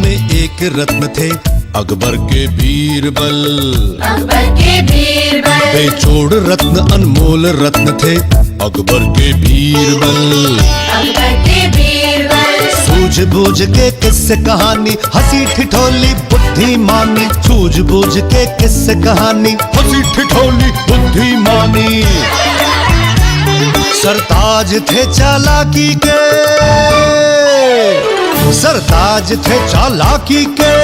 में एक रत्न थे अकबर के बीरबल। अकबर के बीरबल। बेजोड़ रत्न अनमोल रत्न थे अकबर के बीरबल। अकबर के बीरबल। सूझबूझ के किस्से कहानी हंसी ठिठोली बुद्धिमानी। सूझबूझ के किस्से कहानी हंसी ठिठोली बुद्धिमानी। सरताज थे चालाकी के, सरताज थे चालाकी के।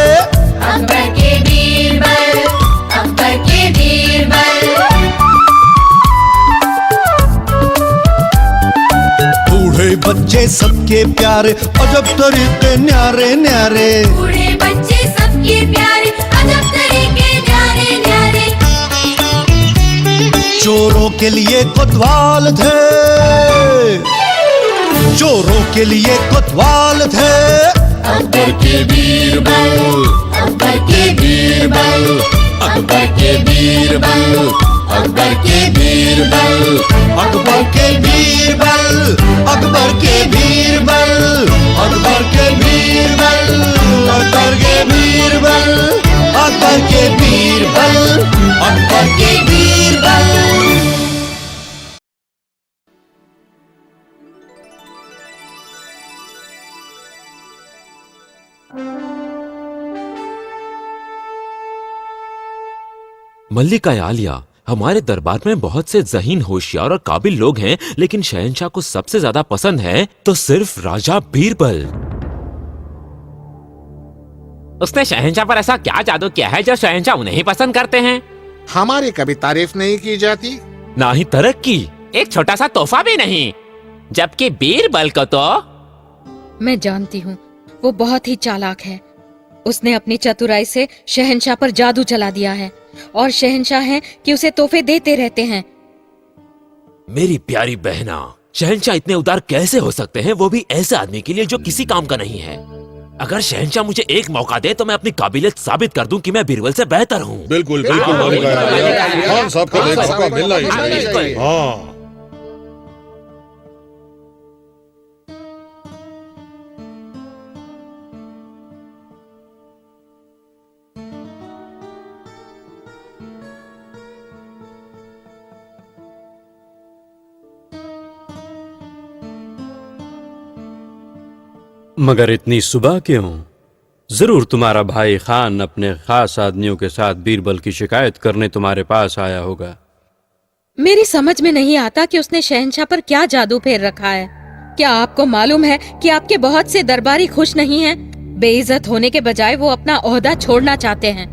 अकबर के बीरबल। अकबर के बीरबल। बूढ़े बच्चे सबके प्यारे अजब तरीके न्यारे न्यारे। बूढ़े बच्चे सबके प्यारे अजब तरीके न्यारे न्यारे। चोरों के लिए कोतवाल थे, चोरों के लिए कोतवाल थे अकबर के बीरबल। अकबर के बीरबल। अकबर के बीरबल। अकबर के बीरबल। अकबर के बीरबल। अकबर के बीरबल। अकबर के बीरबल। अकबर के बीरबल। अकबर के बीरबल। अकबर के बीरबल। मल्लिका आलिया, हमारे दरबार में बहुत से ज़हीन, होशियार और काबिल लोग हैं, लेकिन शहंशाह को सबसे ज्यादा पसंद है तो सिर्फ राजा बीरबल। उसने शहंशाह पर ऐसा क्या जादू किया है जो शहंशाह उन्हें ही पसंद करते हैं? हमारी कभी तारीफ नहीं की जाती, ना ही तरक्की, एक छोटा सा तोहफा भी नहीं। जबकि बीरबल को तो मैं जानती हूँ, वो बहुत ही चालाक है। उसने अपनी चतुराई से शहंशाह पर जादू चला दिया है और शहंशाह है कि उसे तोहफे देते रहते हैं। मेरी प्यारी बहना, शहंशाह इतने उदार कैसे हो सकते हैं, वो भी ऐसे आदमी के लिए जो किसी काम का नहीं है। अगर शहंशाह मुझे एक मौका दे तो मैं अपनी काबिलियत साबित कर दूं कि मैं बीरबल से बेहतर हूँ। बिल्कुल बिल्कुल खान साहब को एक मौका मिलना ही चाहिए। हाँ, मगर इतनी सुबह क्यों? जरूर तुम्हारा भाई खान अपने खास आदमियों के साथ बीरबल की शिकायत करने तुम्हारे पास आया होगा। मेरी समझ में नहीं आता कि उसने शहंशाह पर क्या जादू फेर रखा है। क्या आपको मालूम है कि आपके बहुत से दरबारी खुश नहीं हैं? बेइज्जत होने के बजाय वो अपना ओहदा छोड़ना चाहते हैं।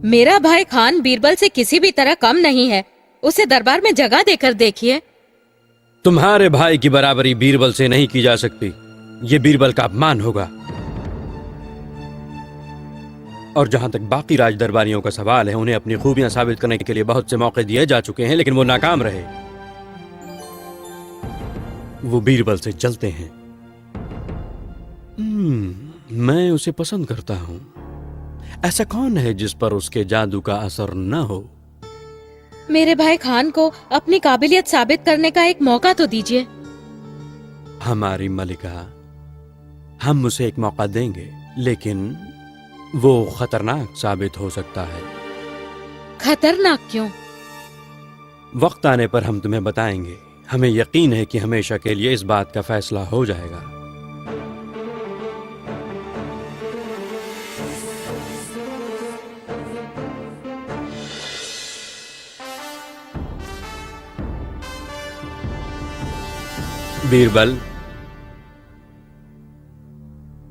मेरा भाई खान बीरबल से किसी भी तरह कम नहीं है। उसे दरबार में जगह देकर देखिए। तुम्हारे भाई की बराबरी बीरबल से नहीं की जा सकती। ये बीरबल का अपमान होगा। और जहां तक बाकी राज दरबारियों का सवाल है, उन्हें अपनी खूबियां साबित करने के लिए बहुत से मौके दिए जा चुके हैं, लेकिन वो नाकाम रहे। वो बीरबल से जलते हैं। मैं उसे पसंद करता हूं। ऐसा कौन है जिस पर उसके जादू का असर न हो? मेरे भाई खान को अपनी काबिलियत साबित करने का एक मौका तो दीजिए। हमारी मलिका, हम उसे एक मौका देंगे, लेकिन वो खतरनाक साबित हो सकता है। खतरनाक क्यों? वक्त आने पर हम तुम्हें बताएंगे। हमें यकीन है कि हमेशा के लिए इस बात का फैसला हो जाएगा। बीरबल,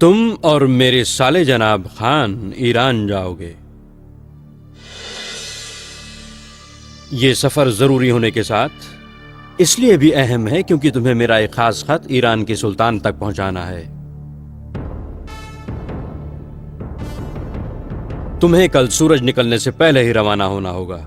तुम और मेरे साले जनाब खान ईरान जाओगे। ये सफर जरूरी होने के साथ इसलिए भी अहम है क्योंकि तुम्हें मेरा एक खास खत ईरान के सुल्तान तक पहुंचाना है। तुम्हें कल सूरज निकलने से पहले ही रवाना होना होगा।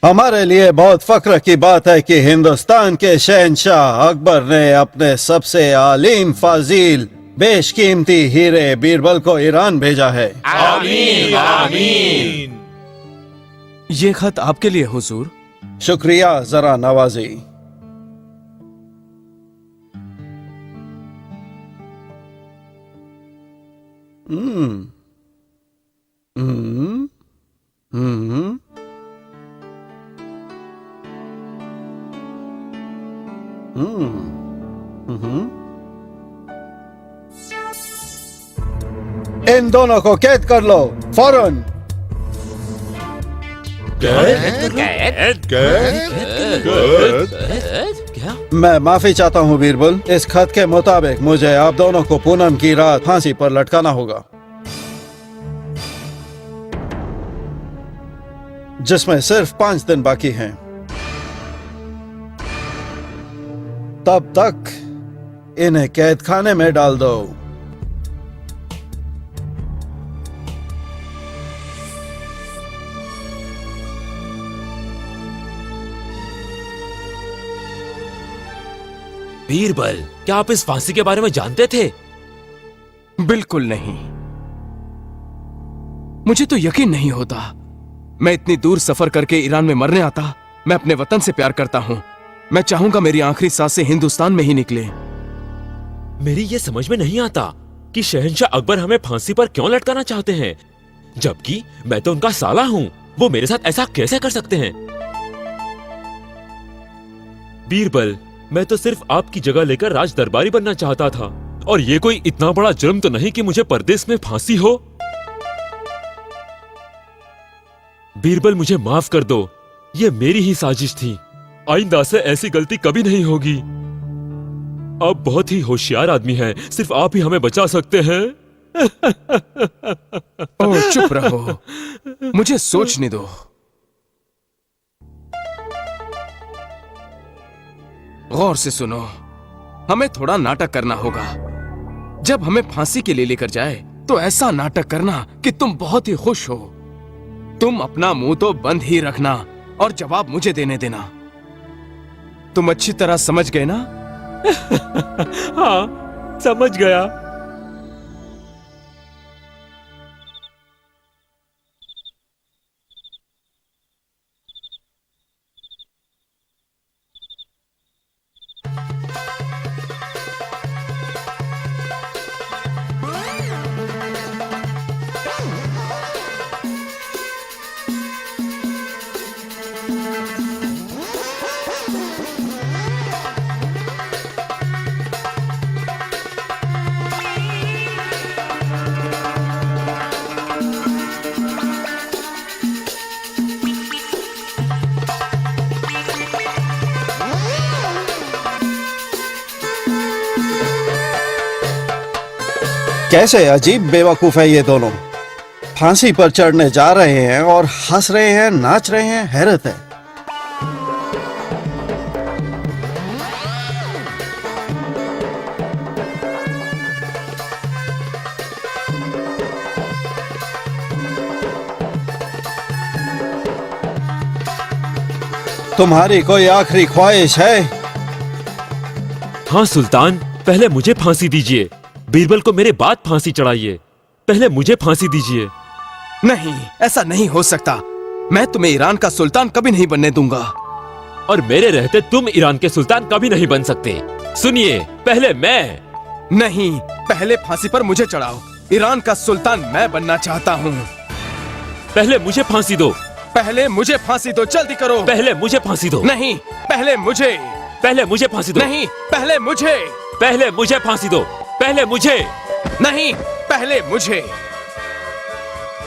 हमारे लिए बहुत फख्र की बात है कि हिंदुस्तान के शहंशाह अकबर ने अपने सबसे आलीम फाजील बेशकीमती हीरे बीरबल को ईरान भेजा है। ये खत आपके लिए हुजूर। शुक्रिया, जरा नवाजी। हम्म हम्म हम्म इन दोनों को कैद कर लो फौरन। क्या? मैं माफी चाहता हूँ बीरबल, इस खत के मुताबिक मुझे आप दोनों को पूनम की रात फांसी पर लटकाना होगा, जिसमें सिर्फ 5 दिन बाकी हैं। तब तक इन्हें कैद खाने में डाल दो। बीरबल, क्या आप इस फांसी के बारे में जानते थे? बिल्कुल नहीं। मुझे तो यकीन नहीं होता। मैं इतनी दूर सफर करके ईरान में मरने आता। मैं अपने वतन से प्यार करता हूं। मैं चाहूंगा मेरी आखिरी सांसें हिंदुस्तान में ही निकले। मेरी ये समझ में नहीं आता कि शहंशाह अकबर हमें फांसी पर क्यों लटकाना चाहते हैं, जबकि मैं तो उनका साला हूं। वो मेरे साथ ऐसा कैसे कर सकते हैं? बीरबल, मैं तो सिर्फ आपकी जगह लेकर राज दरबारी बनना चाहता था, और ये कोई इतना बड़ा जुर्म तो नहीं कि मुझे परदेश में फांसी हो। बीरबल, मुझे माफ कर दो, ये मेरी ही साजिश थी। आइंदा से ऐसी गलती कभी नहीं होगी। आप बहुत ही होशियार आदमी हैं, सिर्फ आप ही हमें बचा सकते हैं। ओह, चुप रहो, मुझे सोचने दो। गौर से सुनो, हमें थोड़ा नाटक करना होगा। जब हमें फांसी के लिए लेकर जाए तो ऐसा नाटक करना कि तुम बहुत ही खुश हो। तुम अपना मुंह तो बंद ही रखना और जवाब मुझे देने देना। तुम अच्छी तरह समझ गए ना? हाँ, समझ गया। कैसे अजीब बेवकूफ है ये दोनों। फांसी पर चढ़ने जा रहे हैं और हंस रहे हैं, नाच रहे हैं। हैरत है। तुम्हारी कोई आखिरी ख्वाहिश है? हाँ सुल्तान, पहले मुझे फांसी दीजिए। बीरबल को मेरे बाद फांसी चढ़ाइए। पहले मुझे फांसी दीजिए। नहीं, ऐसा नहीं हो सकता। मैं तुम्हें ईरान का सुल्तान कभी नहीं बनने दूंगा। और मेरे रहते तुम ईरान के सुल्तान कभी नहीं बन सकते। सुनिए, पहले मैं। नहीं, पहले फांसी पर मुझे चढ़ाओ। ईरान का सुल्तान मैं बनना चाहता हूँ। पहले मुझे फांसी दो। पहले मुझे फांसी दो, जल्दी करो। पहले मुझे फांसी दो। नहीं, पहले मुझे। पहले मुझे फांसी दो। नहीं, पहले मुझे। पहले मुझे फांसी दो। पहले मुझे। नहीं, पहले मुझे।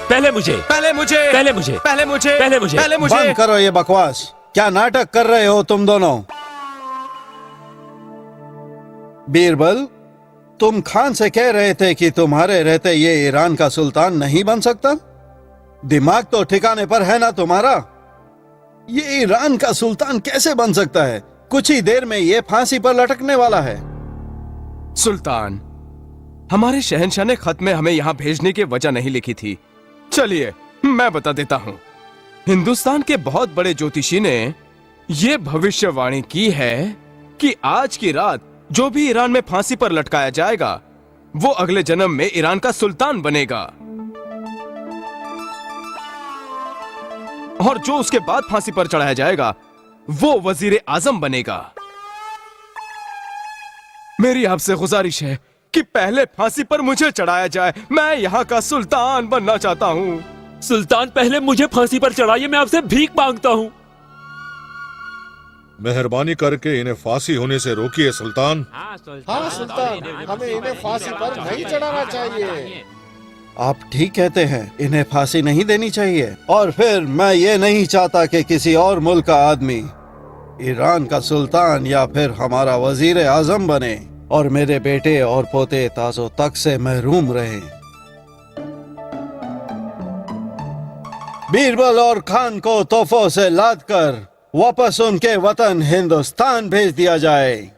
पहले मुझे। पहले मुझे। पहले मुझे। पहले मुझे। पहले मुझे। पहले मुझे। बंद करो ये बकवास। क्या नाटक कर रहे हो तुम दोनों? बीरबल, तुम खान से कह रहे थे कि तुम्हारे रहते ये ईरान का सुल्तान नहीं बन सकता। दिमाग तो ठिकाने पर है ना तुम्हारा? ये ईरान का सुल्तान कैसे बन सकता है? कुछ ही देर में ये फांसी पर लटकने वाला है। सुल्तान, हमारे शहंशाह ने खत में हमें यहां भेजने की वजह नहीं लिखी थी। चलिए, मैं बता देता हूं। हिंदुस्तान के बहुत बड़े ज्योतिषी ने यह भविष्यवाणी की है कि आज की रात जो भी ईरान में फांसी पर लटकाया जाएगा वो अगले जन्म में ईरान का सुल्तान बनेगा, और जो उसके बाद फांसी पर चढ़ाया जाएगा वो वजीर आजम बनेगा। मेरी आपसे गुजारिश है कि पहले फांसी पर मुझे चढ़ाया जाए। मैं यहाँ का सुल्तान बनना चाहता हूँ। सुल्तान, पहले मुझे फांसी पर चढ़ाइए, मैं आपसे भीख मांगता हूँ। मेहरबानी करके इन्हें फांसी होने से रोकिए सुल्तान। हाँ सुल्तान, हमें इन्हें फांसी पर नहीं चढ़ाना चाहिए। आप ठीक कहते हैं, इन्हें फांसी नहीं देनी चाहिए। और फिर मैं ये नहीं चाहता कि किसी और मुल्क का आदमी ईरान का सुल्तान या फिर हमारा वजीर आजम बने और मेरे बेटे और पोते ताजो तक से महरूम रहें। बीरबल और खान को तोहफों से लाद कर वापस उनके वतन हिंदुस्तान भेज दिया जाए।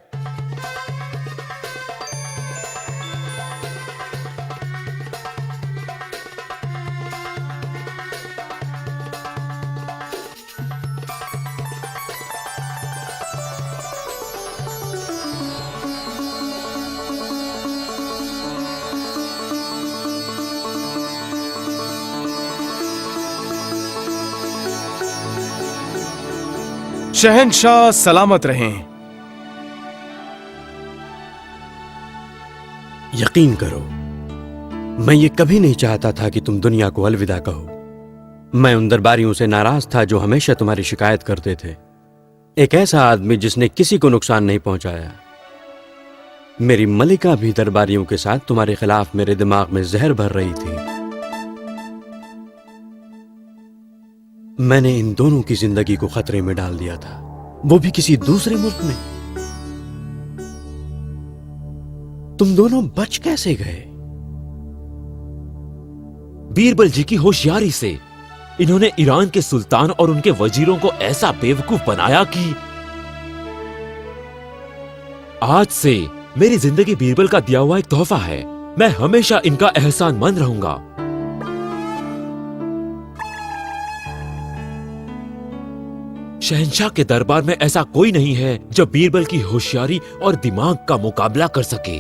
शहंशाह सलामत रहें। यकीन करो, मैं ये कभी नहीं चाहता था कि तुम दुनिया को अलविदा कहो। मैं उन दरबारियों से नाराज था जो हमेशा तुम्हारी शिकायत करते थे। एक ऐसा आदमी जिसने किसी को नुकसान नहीं पहुंचाया। मेरी मलिका भी दरबारियों के साथ तुम्हारे खिलाफ मेरे दिमाग में जहर भर रही थी। मैंने इन दोनों की जिंदगी को खतरे में डाल दिया था, वो भी किसी दूसरे मुल्क में। तुम दोनों बच कैसे गए? बीरबल जी की होशियारी से इन्होंने ईरान के सुल्तान और उनके वजीरों को ऐसा बेवकूफ बनाया कि आज से मेरी जिंदगी बीरबल का दिया हुआ एक तोहफा है। मैं हमेशा इनका एहसानमंद रहूंगा। शहंशाह के दरबार में ऐसा कोई नहीं है जो बीरबल की होशियारी और दिमाग का मुकाबला कर सके।